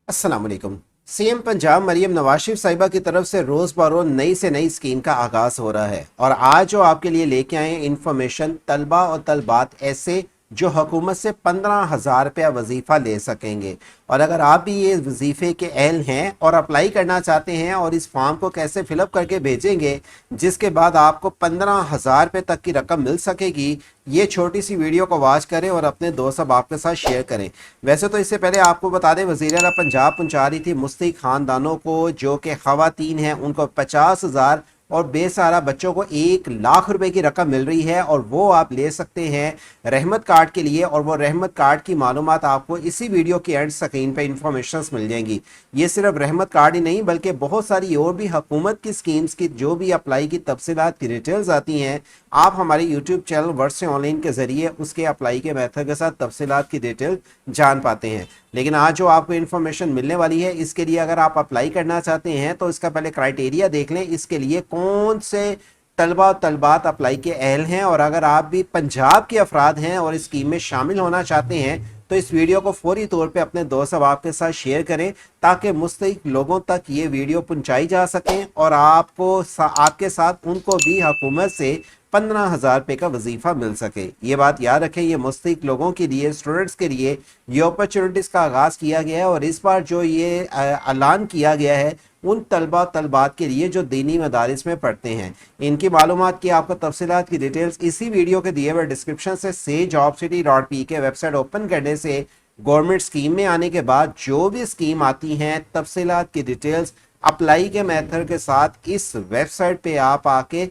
अस्सलाम वालेकुम। सीएम पंजाब मरियम नवाज शरीफ साहिबा की तरफ से रोज़ बरोज़ नई से नई स्कीम का आगाज़ हो रहा है और आज जो आपके लिए लेके आए इन्फॉर्मेशन तलबा और तलबात ऐसे जो हुकूमत से 15,000 रुपया वजीफ़ा ले सकेंगे। और अगर आप भी ये वजीफ़े के अहल हैं और अप्लाई करना चाहते हैं और इस फॉर्म को कैसे फिलअप करके भेजेंगे जिसके बाद आपको 15,000 रुपये तक की रकम मिल सकेगी, ये छोटी सी वीडियो को वॉच करें और अपने दोस्त अब आपके साथ शेयर करें। वैसे तो इससे पहले आपको बता दें, वज़ीर आला पंजाब पहुंचा रही थी मुस्तहिक खानदानों को जो कि ख़वातीन हैं उनको 50,000 और बेसहारा बच्चों को 1 लाख रुपए की रकम मिल रही है और वो आप ले सकते हैं रहमत कार्ड के लिए। और वो रहमत कार्ड की मालूमात आपको इसी वीडियो की एंड स्क्रीन पे इंफॉर्मेशन मिल जाएंगी। ये सिर्फ रहमत कार्ड ही नहीं बल्कि बहुत सारी और भी हुकूमत की स्कीम्स की जो भी अप्लाई की तफसीलात की डिटेल्स आती हैं, आप हमारे यूट्यूब चैनल वर्ड से ऑनलाइन के ज़रिए उसके अप्लाई के मेथड के साथ तफसीलात की डिटेल जान पाते हैं। लेकिन आज जो आपको इन्फॉर्मेशन मिलने वाली है, इसके लिए अगर आप अप्लाई करना चाहते हैं तो इसका पहले क्राइटेरिया देख लें, इसके लिए कौन से तलबा और तलबात अप्लाई के अहल हैं। और अगर आप भी पंजाब के अफराद हैं और इस स्कीम में शामिल होना चाहते हैं तो इस वीडियो को फौरी तौर पे अपने दोस्त अहबाब के साथ शेयर करें ताकि मुस्तहिक लोगों तक ये वीडियो पहुंचाई जा सकें और आपके साथ उनको भी हुकूमत से 15,000 रुपये का वजीफा मिल सके। ये बात याद रखें, ये मुस्तहिक लोगों के लिए, स्टूडेंट्स के लिए ये अपॉर्चुनिटीज़ का आगाज़ किया गया है। और इस बार जो ये ऐलान किया गया है उन तलबा तलबात के लिए जो दीनी मदारिस में पढ़ते हैं। इनकी मालूमात की आपको तफसीलात की डिटेल्स इसी वीडियो के दिए हुए डिस्क्रिप्शन से jobcity.p के वेबसाइट ओपन करने से गवर्नमेंट स्कीम में आने के बाद जो भी स्कीम आती हैं तफसीलात की डिटेल्स अप्लाई के मेथड के साथ इस वेबसाइट पे आप आके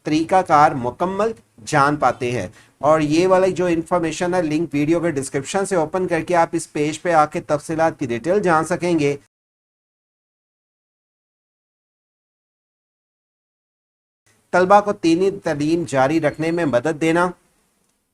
तरीकाकार मुकम्मल जान पाते हैं। और ये वाली जो इन्फॉर्मेशन है लिंक वीडियो के डिस्क्रिप्शन से ओपन करके आप इस पेज पे आके तफसीलात की डिटेल जान सकेंगे। तलबा को दीनी तालीम जारी रखने में मदद देना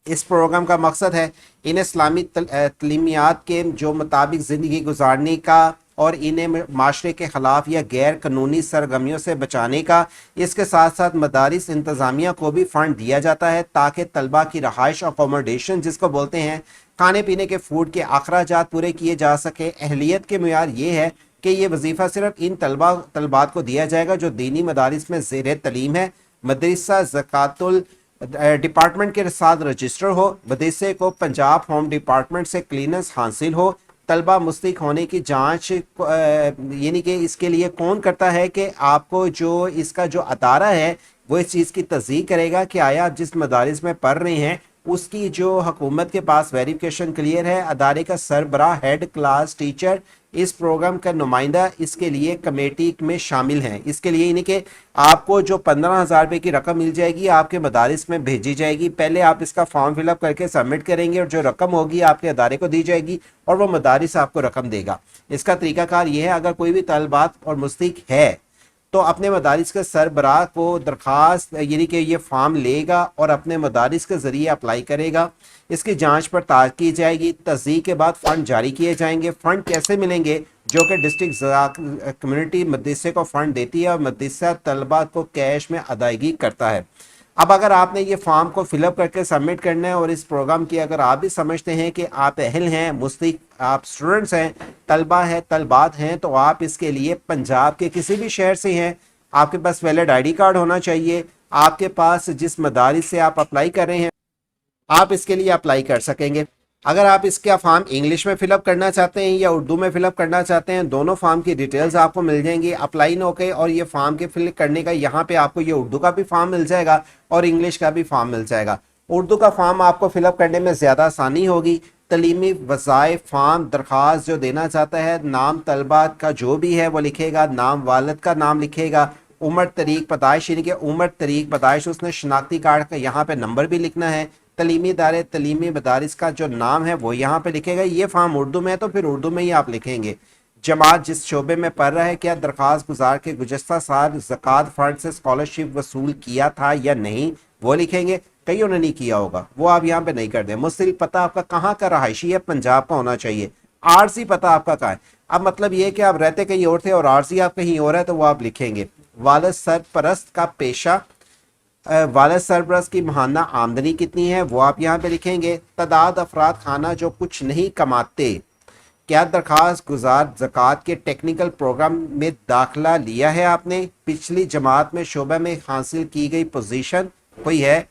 इस प्रोग्राम का मकसद है। इन इस्लामी तलीमियात के जो मुताबिक ज़िंदगी गुजारने का और इन्हें माशरे के ख़िलाफ़ या गैर कानूनी सरगर्मियों से बचाने का। इसके साथ साथ मदारिस इंतज़ामिया को भी फ़ंड दिया जाता है ताकि तलबा की रहाइश अकोमोडेशन जिसको बोलते हैं, खाने पीने के फूड के अखराजात पूरे किए जा सके। अहलियत के मेयार ये है कि ये वजीफ़ा सिर्फ इन तलबात को दिया जाएगा जो दीनी मदारिस में ज़ेर तलीम है, मदरसा ज़कातुल डिपार्टमेंट के साथ रजिस्टर हो, मदरसे को पंजाब होम डिपार्टमेंट से क्लीनेंस हासिल हो। तलबा मुस्तहिक होने की जांच यानी कि इसके लिए कौन करता है कि आपको जो इसका जो अदारा है वो इस चीज़ की तस्दीक करेगा कि आया आप जिस मदारिस में पढ़ रहे हैं उसकी जो हुकूमत के पास वेरिफिकेशन क्लियर है। अदारे का सरबराह, हेड क्लास टीचर, इस प्रोग्राम का नुमाइंदा इसके लिए कमेटी में शामिल हैं। इसके लिए यानी कि आपको जो 15,000 रुपये की रकम मिल जाएगी आपके मदारिस में भेजी जाएगी। पहले आप इसका फॉर्म फिलअप करके सबमिट करेंगे और जो रकम होगी आपके अदारे को दी जाएगी और वो मदारिस आपको रकम देगा। इसका तरीकाकार ये है, अगर कोई भी तलबात और मुस्तहिक है तो अपने मदारिस के सरबराह को दरख्वास्त यानी कि ये फॉर्म लेगा और अपने मदारिस के ज़रिए अप्लाई करेगा। इसकी जांच पड़ताल की जाएगी, तस्दीक के बाद फ़ंड जारी किए जाएंगे। फ़ंड कैसे मिलेंगे? जो कि डिस्ट्रिक्ट कम्युनिटी मदरसे को फ़ंड देती है और मदरसा तलबा को कैश में अदायगी करता है। अब अगर आपने ये फॉर्म को फिलअप करके सबमिट करना है और इस प्रोग्राम की अगर आप भी समझते हैं कि आप अहल हैं, मुस्तहिक आप स्टूडेंट्स हैं, तलबा है तलबात हैं, तो आप इसके लिए पंजाब के किसी भी शहर से हैं, आपके पास वैलिड आईडी कार्ड होना चाहिए। आपके पास जिस मदारिस से आप अप्लाई कर रहे हैं आप इसके लिए अप्लाई कर सकेंगे। अगर आप इसका फॉर्म इंग्लिश में फिलअप करना चाहते हैं या उर्दू में फिलअप करना चाहते हैं, दोनों फॉर्म की डिटेल्स आपको मिल जाएंगी। अप्लाई नो के और ये फॉर्म के फिल करने का यहाँ पे आपको ये उर्दू का भी फॉर्म मिल जाएगा और इंग्लिश का भी फॉर्म मिल जाएगा। उर्दू का फॉर्म आपको फिलअप करने में ज़्यादा आसानी होगी। तलीमी वज़ाइफ फॉर्म दरख्वास्त जो देना चाहता है, नाम तलबा का जो भी है वो लिखेगा, नाम वालिद का नाम लिखेगा, उम्र तरीक पैदाइश यानी कि उम्र तरीक पैदाइश, उसने शनाख्ती कार्ड का यहाँ पे नंबर भी लिखना है। तलीमी इदारे तलीमी मदारिस का जो नाम है वो यहाँ पे लिखेगा। ये फॉर्म उर्दू में है तो फिर उर्दू में ही आप लिखेंगे। जमात जिस शोबे में पढ़ रहा है, क्या दरख्वास्त गुजार के गुज़श्ता साल ज़कात फंड से स्कॉलरशिप वसूल किया था या नहीं, वो लिखेंगे। कईयों ने नहीं किया होगा, वो आप यहाँ पे नहीं कर दें। मुस्तकिल पता आपका कहाँ का रहायशी है, पंजाब का होना चाहिए। आरसी पता आपका कहाँ है। अब मतलब ये है कि आप रहते कहीं और थे और आरसी आप कहीं और है तो वो आप लिखेंगे। वालिद सरपरस्त का पेशा, वालिद सरपरस्त की माहाना आमदनी कितनी है वो आप यहाँ पे लिखेंगे। तादाद अफराद खाना जो कुछ नहीं कमाते, क्या दरख्वास्त गुजार ज़कात के टेक्निकल प्रोग्राम में दाखिला लिया है आपने? पिछली जमात में शोबे में हासिल की गई पोजीशन कोई है?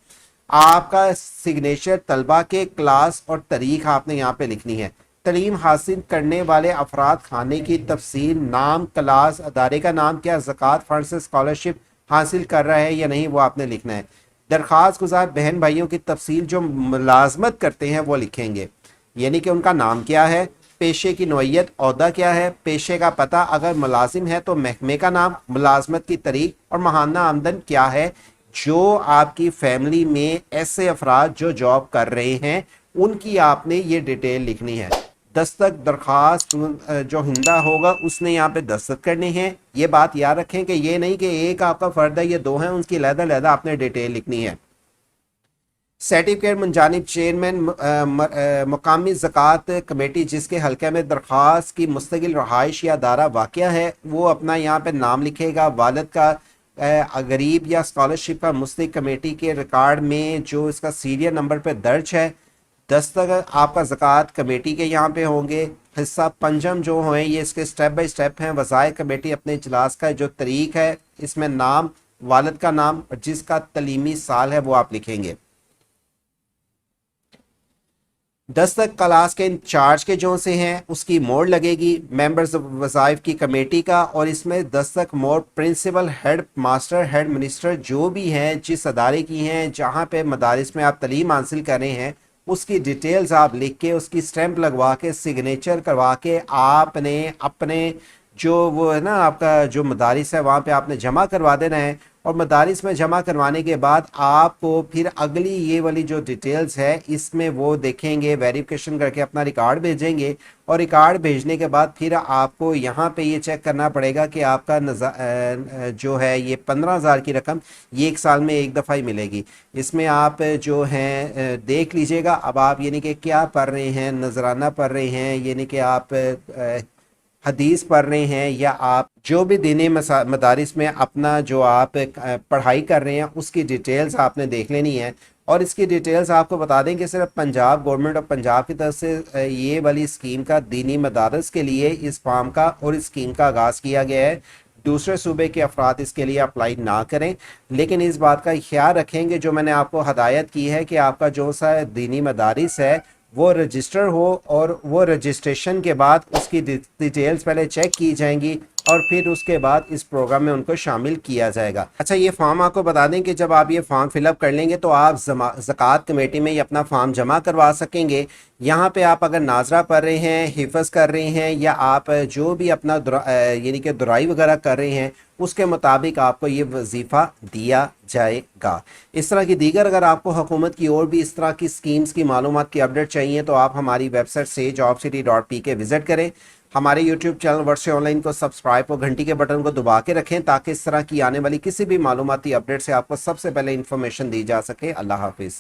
आपका सिग्नेचर, तलबा के क्लास और तारीख आपने यहाँ पे लिखनी है। तलीम हासिल करने वाले अफराद खाने की तफसील, नाम, क्लास, अदारे का नाम, क्या ज़कात फंड से स्कॉलरशिप हासिल कर रहा है या नहीं, वो आपने लिखना है। दरख्वास्त गुजार बहन भाइयों की तफसील जो मुलाजमत करते हैं वो लिखेंगे, यानी कि उनका नाम क्या है, पेशे की नौइयत, ओहदा क्या है, पेशे का पता, अगर मुलाजिम है तो महकमे का नाम, मुलाजमत की तारीख और माहाना आमदन क्या है। जो आपकी फैमिली में ऐसे अफराद जो जॉब कर रहे हैं उनकी आपने ये डिटेल लिखनी है। दस्तक दरख्वास्त जो हिंदा होगा उसने यहाँ पे दस्तखत करने हैं। ये बात याद रखें कि ये नहीं कि एक आपका फ़र्द है, ये दो हैं, उनकी अलग-अलग आपने डिटेल लिखनी है। सर्टिफिकेट मुंजानिब चेयरमैन मकामी ज़कात कमेटी जिसके हल्के में दरख्वास्त की मुस्तकिल रहाइश या दारा वाक़या है वो अपना यहाँ पे नाम लिखेगा। वालिद का गरीब या स्कॉलरशिप का मुस्तकिल कमेटी के रिकॉर्ड में जो इसका सीरियल नंबर पे दर्ज है। दस्तखत आपका ज़कात कमेटी के यहाँ पे होंगे। हिस्सा पंजम जो हैं ये इसके स्टेप बाय स्टेप हैं। वज़ाइफ कमेटी अपने इजलास का जो तारीख है इसमें नाम, वालिद का नाम और जिसका तलीमी साल है वो आप लिखेंगे। दस्तक क्लास के इंचार्ज के जो से हैं उसकी मोड़ लगेगी, मेंबर्स वज़ाइफ की कमेटी का, और इसमें दस्तक मोड़ principal, head master, head minister जो भी हैं जिस अदारे की हैं जहाँ पे मदारिस में आप तालीम हासिल कर रहे हैं उसकी डिटेल्स आप लिख के उसकी स्टैंप लगवा के सिग्नेचर करवा के आपने अपने जो वो है ना आपका जो मदारिस है वहाँ पे आपने जमा करवा देना है। और मदारिस में जमा करवाने के बाद आपको फिर अगली ये वाली जो डिटेल्स है इसमें वो देखेंगे, वेरिफिकेशन करके अपना रिकॉर्ड भेजेंगे और रिकॉर्ड भेजने के बाद फिर आपको यहाँ पे ये चेक करना पड़ेगा कि आपका जो है ये 15,000 की रकम ये एक साल में एक दफ़ा ही मिलेगी। इसमें आप जो हैं देख लीजिएगा। अब आप यानी कि क्या पढ़ रहे हैं, नजराना पढ़ रहे हैं, यानी कि आप हदीस पढ़ रहे हैं या आप जो भी दीनी मदारिस में अपना जो आप पढ़ाई कर रहे हैं उसकी डिटेल्स आपने देख लेनी है। और इसकी डिटेल्स आपको बता दें कि सिर्फ पंजाब गवर्नमेंट और पंजाब की तरफ से ये वाली स्कीम का दीनी मदारस के लिए इस फार्म का और इस स्कीम का आगाज़ किया गया है। दूसरे सूबे के अफराद इसके लिए अप्लाई ना करें, लेकिन इस बात का ख्याल रखेंगे जो मैंने आपको हदायत की है कि आपका जो सा दीनी मदारिस है वो रजिस्टर हो और वो रजिस्ट्रेशन के बाद उसकी डिटेल्स पहले चेक की जाएंगी और फिर उसके बाद इस प्रोग्राम में उनको शामिल किया जाएगा। अच्छा, ये फॉर्म आपको बता दें कि जब आप ये फॉर्म फिलअप कर लेंगे तो आप ज़कात कमेटी में ये अपना फॉर्म जमा करवा सकेंगे। यहाँ पे आप अगर नाजरा पढ़ रहे हैं, हिफ्ज़ कर रहे हैं या आप जो भी अपना यानी कि दुराई वगैरह कर रहे हैं उसके मुताबिक आपको ये वजीफ़ा दिया जाएगा। इस तरह की दीगर अगर आपको हुकूमत की और भी इस तरह की स्कीम्स की मालूमात की अपडेट चाहिए तो आप हमारी वेबसाइट से jobcity.pk विज़िट करें। हमारे YouTube चैनल वर्ष ऑनलाइन को सब्सक्राइब और घंटी के बटन को दबा के रखें ताकि इस तरह की आने वाली किसी भी मालूमाती अपडेट से आपको सबसे पहले इंफॉर्मेशन दी जा सके। अल्लाह हाफिज़।